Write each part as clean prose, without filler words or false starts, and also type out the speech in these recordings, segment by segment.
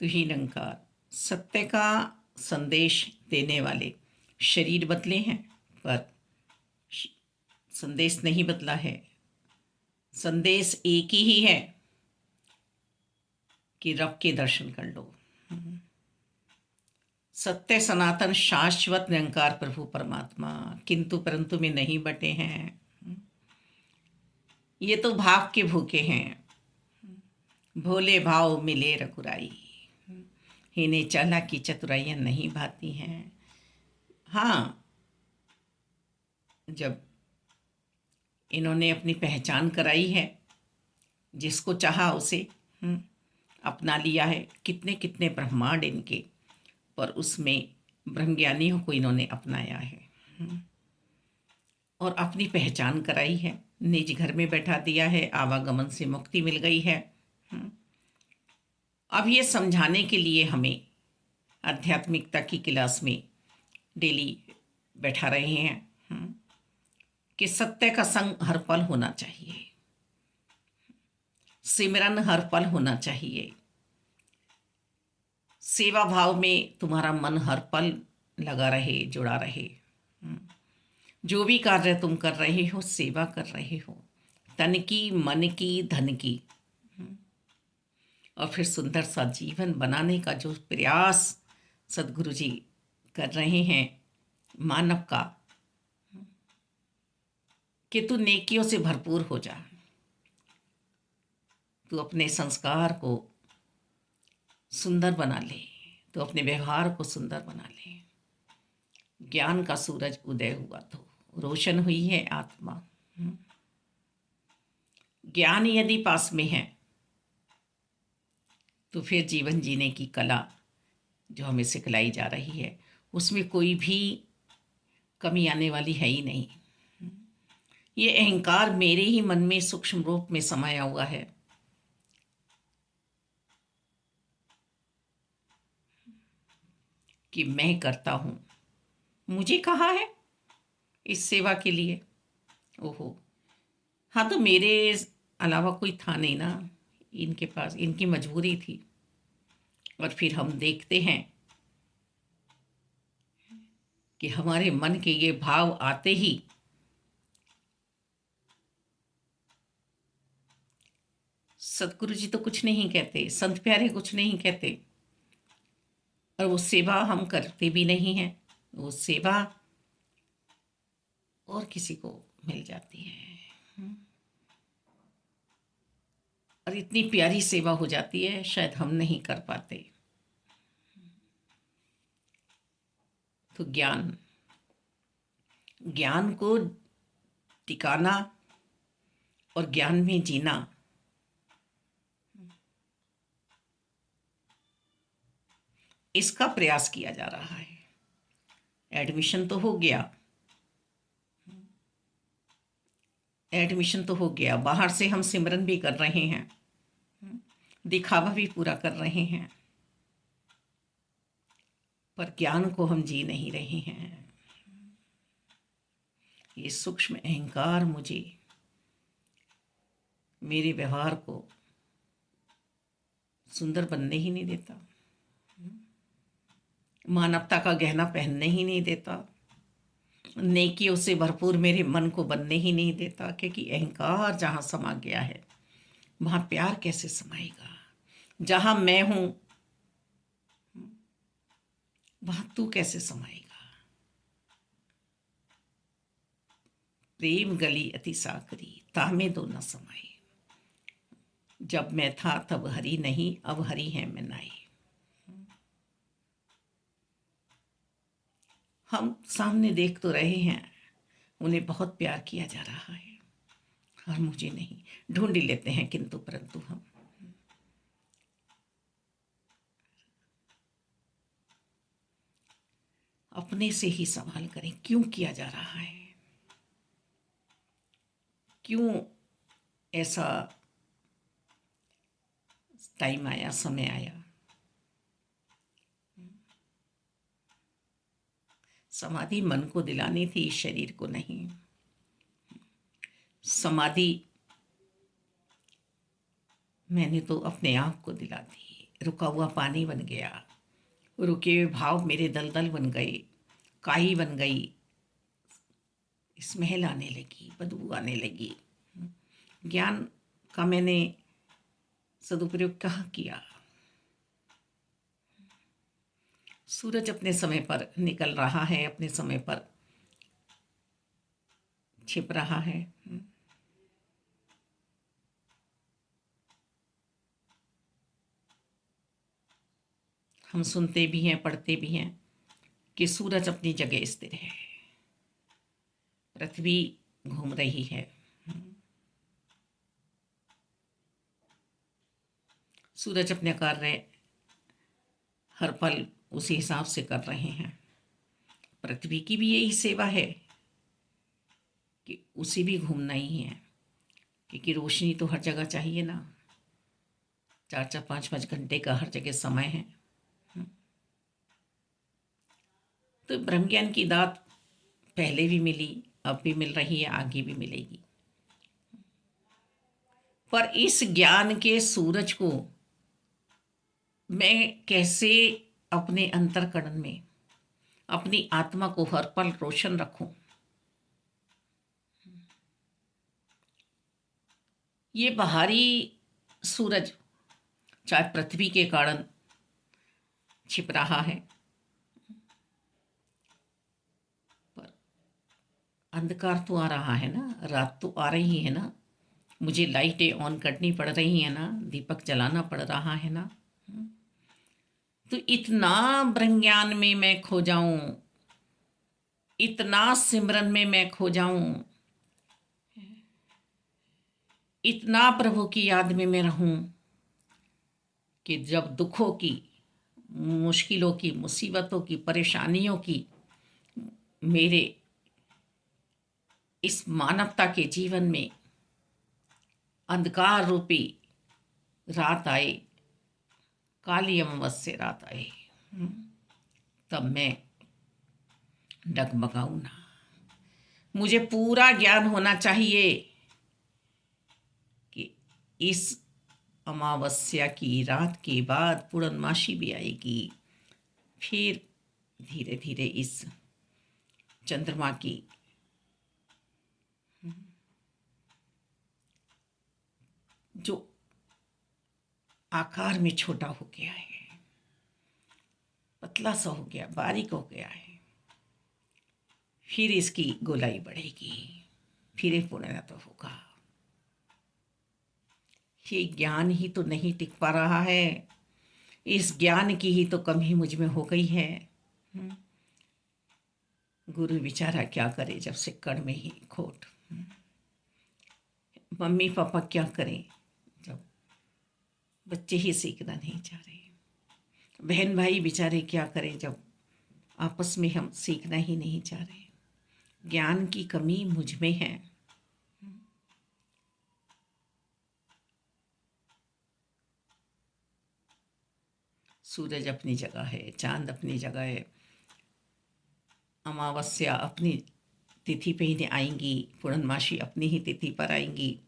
तू ही निरंकार, सत्य का संदेश देने वाले शरीर बदले हैं, पर संदेश नहीं बदला है। संदेश एक ही है कि रब के दर्शन कर लो। सत्य सनातन शाश्वत निरंकार प्रभु परमात्मा किंतु परंतु में नहीं बटे हैं। ये तो भाव के भूखे हैं, भोले भाव मिले रघुराई, इन्हें चाला की चतुराइयाँ नहीं भाती हैं। हाँ, जब इन्होंने अपनी पहचान कराई है, जिसको चाहा उसे अपना लिया है। कितने कितने ब्रह्मांड इनके, पर उसमें ब्रह्मज्ञानियों को इन्होंने अपनाया है और अपनी पहचान कराई है। निज घर में बैठा दिया है, आवागमन से मुक्ति मिल गई है। अब ये समझाने के लिए हमें आध्यात्मिकता की क्लास में डेली बैठा रहे हैं कि सत्य का संग हर पल होना चाहिए, सिमरन हर पल होना चाहिए, सेवा भाव में तुम्हारा मन हर पल लगा रहे, जुड़ा रहे। जो भी कार्य तुम कर रहे हो, सेवा कर रहे हो, तन की, मन की, धन की, और फिर सुंदर सा जीवन बनाने का जो प्रयास सदगुरु जी कर रहे हैं मानव का, कि तू नेकियों से भरपूर हो जा, तू अपने संस्कार को सुंदर बना ले, तो अपने व्यवहार को सुंदर बना ले। ज्ञान का सूरज उदय हुआ तो रोशन हुई है आत्मा। ज्ञान यदि पास में है तो फिर जीवन जीने की कला जो हमें सिखलाई जा रही है, उसमें कोई भी कमी आने वाली है ही नहीं। ये अहंकार मेरे ही मन में सूक्ष्म रूप में समाया हुआ है। कि मैं करता हूँ, मुझे कहा है इस सेवा के लिए। ओहो, हाँ, तो मेरे अलावा कोई था नहीं ना इनके पास, इनकी मजबूरी थी। और फिर हम देखते हैं कि हमारे मन के ये भाव आते ही सतगुरु जी तो कुछ नहीं कहते, संत प्यारे कुछ नहीं कहते, और वो सेवा हम करते भी नहीं हैं। वो सेवा और किसी को मिल जाती है, और इतनी प्यारी सेवा हो जाती है, शायद हम नहीं कर पाते। तो ज्ञान, ज्ञान को टिकाना और ज्ञान में जीना, इसका प्रयास किया जा रहा है। एडमिशन तो हो गया, एडमिशन तो हो गया, बाहर से हम सिमरन भी कर रहे हैं, दिखावा भी पूरा कर रहे हैं, पर ज्ञान को हम जी नहीं रहे हैं। ये सूक्ष्म अहंकार मुझे, मेरे व्यवहार को सुंदर बनने ही नहीं देता, मानवता का गहना पहनने ही नहीं देता, नेकियों से भरपूर मेरे मन को बनने ही नहीं देता। क्योंकि अहंकार जहाँ समा गया है, वहाँ प्यार कैसे समाएगा? जहाँ मैं हूँ वहाँ तू कैसे समाएगा? प्रेम गली अति साकरी, तामे दो न समाए। जब मैं था तब हरि नहीं, अब हरि है मैं नाई। हम सामने देख तो रहे हैं, उन्हें बहुत प्यार किया जा रहा है, और मुझे नहीं। ढूंढ लेते हैं किंतु परंतु हम अपने से ही सवाल करें, क्यों किया जा रहा है? क्यों ऐसा टाइम आया, समय आया? समाधि मन को दिलानी थी, शरीर को नहीं। समाधि मैंने तो अपने आप को दिला दी, रुका हुआ पानी बन गया, रुके हुए भाव मेरे दलदल बन गए, काई बन गई, स्मेल आने लगी, बदबू आने लगी। ज्ञान का मैंने सदुपयोग कहाँ किया। सूरज अपने समय पर निकल रहा है, अपने समय पर छिप रहा है। हम सुनते भी हैं, पढ़ते भी हैं कि सूरज अपनी जगह स्थिर है, पृथ्वी घूम रही है। सूरज अपने कार्य हर पल उसी हिसाब से कर रहे हैं। पृथ्वी की भी यही सेवा है कि उसे भी घूमना ही है, क्योंकि रोशनी तो हर जगह चाहिए ना। 4-4, 5-5 घंटे का हर जगह समय है। तो ब्रह्म ज्ञान की दात पहले भी मिली, अब भी मिल रही है, आगे भी मिलेगी। पर इस ज्ञान के सूरज को मैं कैसे अपने अंतर्करण में अपनी आत्मा को हर पल रोशन रखूं। ये बाहरी सूरज चाहे पृथ्वी के कारण छिप रहा है, पर अंधकार तो आ रहा है ना, रात तो आ रही है ना, मुझे लाइटें ऑन करनी पड़ रही है ना, दीपक जलाना पड़ रहा है ना। तो इतना ब्रह्म ज्ञान में मैं खो जाऊं, इतना सिमरन में मैं खो जाऊं, इतना प्रभु की याद में मैं रहूं कि जब दुखों की, मुश्किलों की, मुसीबतों की, परेशानियों की मेरे इस मानवता के जीवन में अंधकार रूपी रात आए, काली अमावस्या रात आए, तब मैं डगमगाऊं ना। मुझे पूरा ज्ञान होना चाहिए कि इस अमावस्या की रात के बाद पूर्णमासी भी आएगी, फिर धीरे धीरे इस चंद्रमा की जो आकार में छोटा हो गया है, पतला सा हो गया, बारीक हो गया है, फिर इसकी गोलाई बढ़ेगी, फिर ये पूर्णतः तो होगा। ये ज्ञान ही तो नहीं टिक पा रहा है, इस ज्ञान की ही तो कमी मुझ में हो गई है। गुरु बेचारा क्या करे जब से कण में ही खोट। मम्मी पापा क्या करें जब बच्चे ही सीखना नहीं चाह रहे। बहन भाई बेचारे क्या करें जब आपस में हम सीखना ही नहीं चाह रहे। ज्ञान की कमी मुझ में है। सूरज अपनी जगह है, चांद अपनी जगह है, अमावस्या अपनी तिथि पे ही आएंगी, पूर्णमासी अपनी ही तिथि पर आएंगी।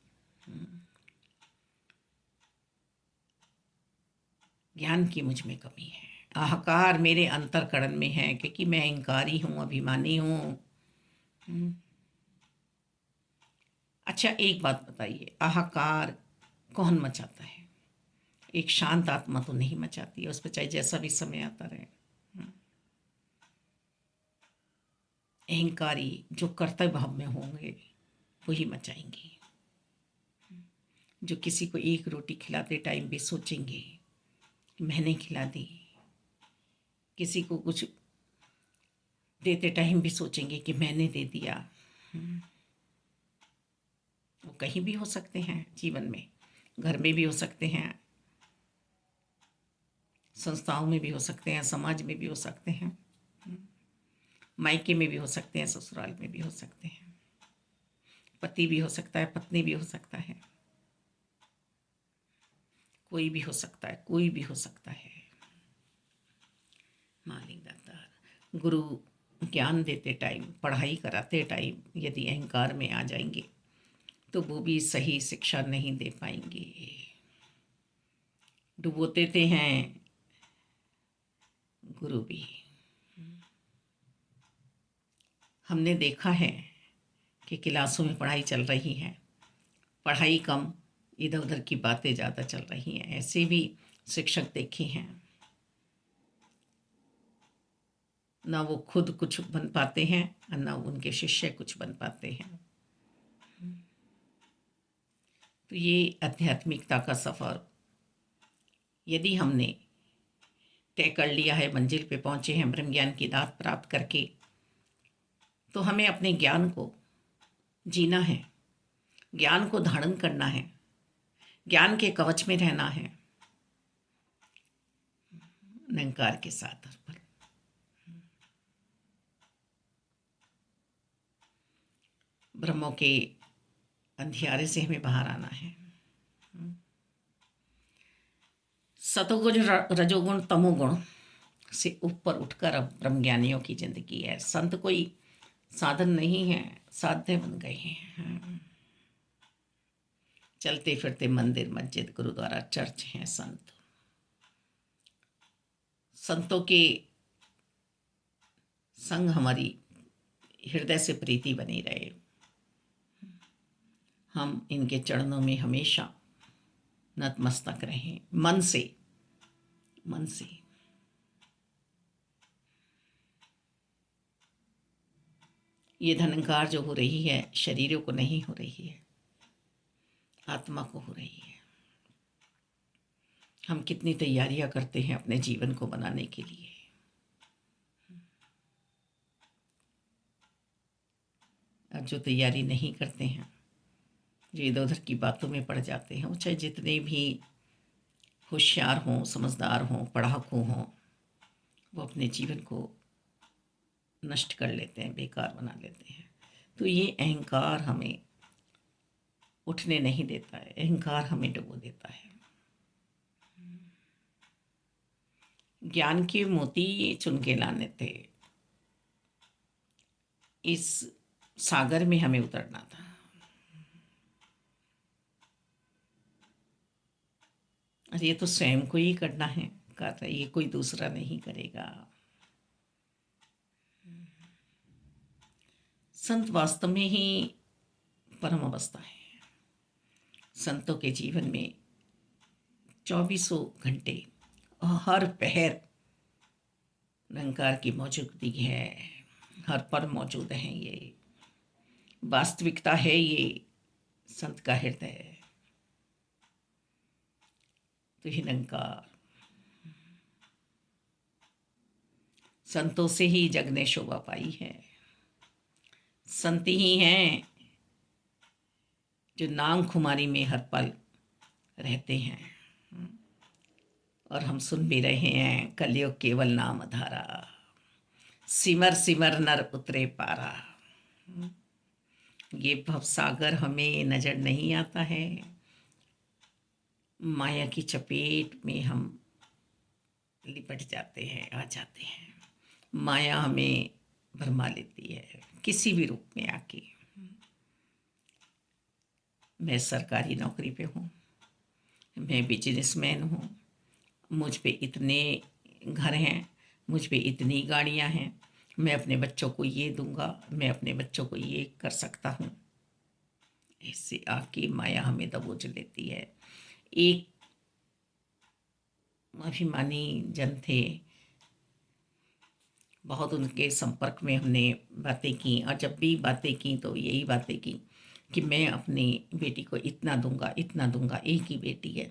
ज्ञान की मुझ में कमी है, अहंकार मेरे अंतर्करण में है, क्योंकि मैं अहंकारी हूँ, अभिमानी हूँ। अच्छा एक बात बताइए, अहंकार कौन मचाता है? एक शांत आत्मा तो नहीं मचाती है, उस पर चाहे जैसा भी समय आता रहे। अहंकारी जो कर्तव्य भाव में होंगे वही मचाएंगे, जो किसी को एक रोटी खिलाते टाइम भी सोचेंगे कि मैंने खिला दी, किसी को कुछ देते टाइम भी सोचेंगे कि मैंने दे दिया। वो कहीं भी हो सकते हैं, जीवन में, घर में भी हो सकते हैं, संस्थाओं में भी हो सकते हैं, समाज में भी हो सकते हैं, मायके में भी हो सकते हैं, ससुराल में भी हो सकते हैं, पति भी हो सकता है, पत्नी भी हो सकता है, कोई भी हो सकता है, कोई भी हो सकता है। मालिक दाता गुरु ज्ञान देते टाइम, पढ़ाई कराते टाइम यदि अहंकार में आ जाएंगे तो वो भी सही शिक्षा नहीं दे पाएंगे। डुबोते थे हैं गुरु भी। हमने देखा है कि क्लासों में पढ़ाई चल रही है, पढ़ाई कम, इधर उधर की बातें ज़्यादा चल रही हैं। ऐसे भी शिक्षक देखे हैं, ना वो खुद कुछ बन पाते हैं और ना उनके शिष्य कुछ बन पाते हैं। तो ये आध्यात्मिकता का सफ़र यदि हमने तय कर लिया है, मंजिल पे पहुँचे हैं ब्रह्म ज्ञान की दात प्राप्त करके, तो हमें अपने ज्ञान को जीना है, ज्ञान को धारण करना है, ज्ञान के कवच में रहना है, निरंकार के साथ। ब्रह्मों के अंधियारे से हमें बाहर आना है। सतोगुण रजोगुण तमोगुण से ऊपर उठकर अब ब्रह्मज्ञानियों की जिंदगी है। संत कोई साधन नहीं है, साध्य बन गए हैं। चलते फिरते मंदिर मस्जिद गुरुद्वारा चर्च हैं संत। संतों के संग हमारी हृदय से प्रीति बनी रहे, हम इनके चरणों में हमेशा नतमस्तक रहें, मन से, मन से। ये धनंकार जो हो रही है शरीरों को नहीं हो रही है, आत्मा को हो रही है। हम कितनी तैयारियां करते हैं अपने जीवन को बनाने के लिए। और जो तैयारी नहीं करते हैं, जो इधर उधर की बातों में पड़ जाते हैं, वो चाहे जितने भी होशियार हों, समझदार हों, पढ़ाकू हों, वो अपने जीवन को नष्ट कर लेते हैं, बेकार बना लेते हैं। तो ये अहंकार हमें उठने नहीं देता है, अहंकार हमें डुबो देता है। ज्ञान के मोती चुन के लाने थे, इस सागर में हमें उतरना था। और ये तो स्वयं को ही करना है, कर रहे, ये कोई दूसरा नहीं करेगा। संत वास्तव में ही परम अवस्था है। संतों के जीवन में 24 घंटे और हर पहर निरंकार की मौजूदगी है, हर पल मौजूद हैं। ये वास्तविकता है, ये संत का हृदय। तो ही निरंकार, संतों से ही जग ने शोभा पाई है। संत ही हैं जो नाम खुमारी में हर पल रहते हैं। और हम सुन भी रहे हैं, कलयुग केवल नाम धारा, सिमर सिमर नर उतरे पारा। ये भवसागर हमें नजर नहीं आता है, माया की चपेट में हम लिपट जाते हैं, आ जाते हैं। माया हमें भरमा लेती है किसी भी रूप में आके। मैं सरकारी नौकरी पे हूँ, मैं बिजनेसमैन हूँ, मुझ पे इतने घर हैं, मुझ पे इतनी गाड़ियाँ हैं, मैं अपने बच्चों को ये दूंगा, मैं अपने बच्चों को ये कर सकता हूँ। इससे आके माया हमें दबोच लेती है। एक अभिमानी जन थे, बहुत उनके संपर्क में हमने बातें की, और जब भी बातें की तो यही बातें की कि मैं अपनी बेटी को इतना दूंगा, इतना दूंगा, एक ही बेटी है।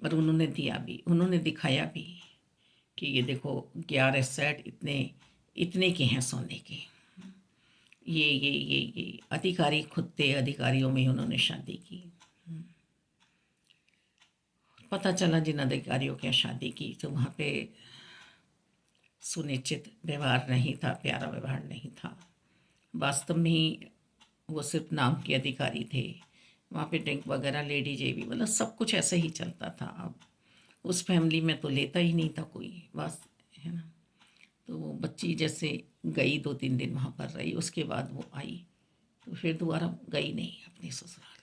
और उन्होंने दिया भी, उन्होंने दिखाया भी कि ये देखो 11 सेट इतने इतने के हैं सोने के। ये अधिकारी खुद थे, अधिकारियों में उन्होंने शादी की। पता चला जिन अधिकारियों के यहाँ शादी की तो वहाँ पे सुनिश्चित व्यवहार नहीं था, प्यारा व्यवहार नहीं था। वास्तव में ही वो सिर्फ नाम के अधिकारी थे। वहाँ पे ड्रिंक वगैरह, लेडीज ये भी, मतलब सब कुछ ऐसे ही चलता था। अब उस फैमिली में तो लेता ही नहीं था कोई, बस, है ना। तो वो बच्ची जैसे गई, 2-3 दिन वहाँ पर रही, उसके बाद वो आई तो फिर दोबारा गई नहीं अपने ससुराल।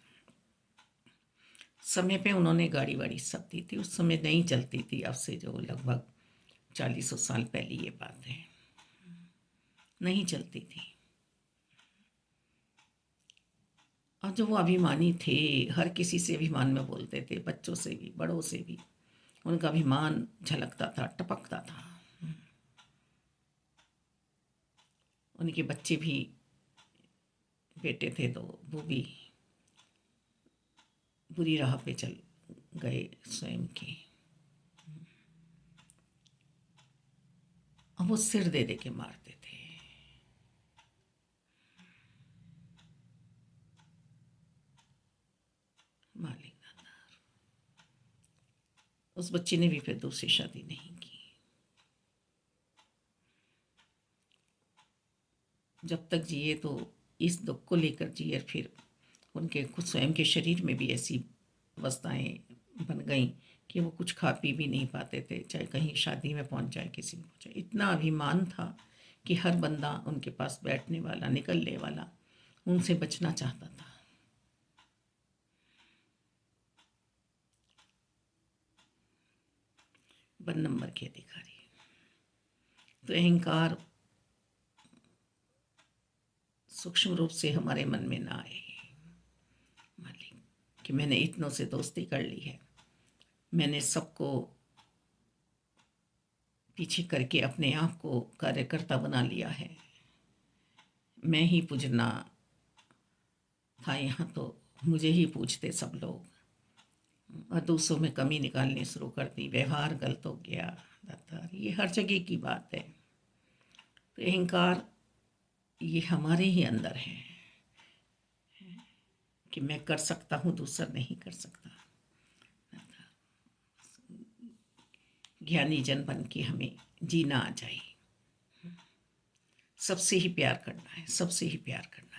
समय पे उन्होंने गाड़ी वाड़ी सब दी थी। उस समय नहीं चलती थी, अब से जो लगभग 40 साल पहले ये बात है, नहीं चलती थी। और जो वो अभिमानी थे, हर किसी से अभिमान में बोलते थे, बच्चों से भी बड़ों से भी उनका अभिमान झलकता था, टपकता था। उनके बच्चे भी, बेटे थे तो वो भी बुरी राह पे चल गए स्वयं की। अब वो सिर दे दे के मारते थे। मालिक दादा, उस बच्ची ने भी फिर दूसरी शादी नहीं की। जब तक जिए तो इस दुख को लेकर जिए, फिर उनके खुद स्वयं के शरीर में भी ऐसी अवस्थाएं बन गई कि वो कुछ खा पी भी नहीं पाते थे, चाहे कहीं शादी में पहुंच जाए, किसी में पहुंच जाए। इतना अभिमान था कि हर बंदा उनके पास बैठने वाला, निकलने वाला, उनसे बचना चाहता था। वन नंबर के अधिकारी। तो अहंकार सूक्ष्म रूप से हमारे मन में ना आए, मालिक, कि मैंने इतनों से दोस्ती कर ली है, मैंने सबको पीछे करके अपने आप को कार्यकर्ता बना लिया है, मैं ही पूजना था यहाँ, तो मुझे ही पूछते सब लोग, और दूसरों में कमी निकालनी शुरू कर दी, व्यवहार गलत हो गया। दाता, ये हर जगह की बात है। तो अहंकार ये हमारे ही अंदर है कि मैं कर सकता हूँ, दूसरा नहीं कर सकता। ज्ञानी जन बन के हमें जीना आ जाए, सबसे ही प्यार करना है, सबसे ही प्यार करना है।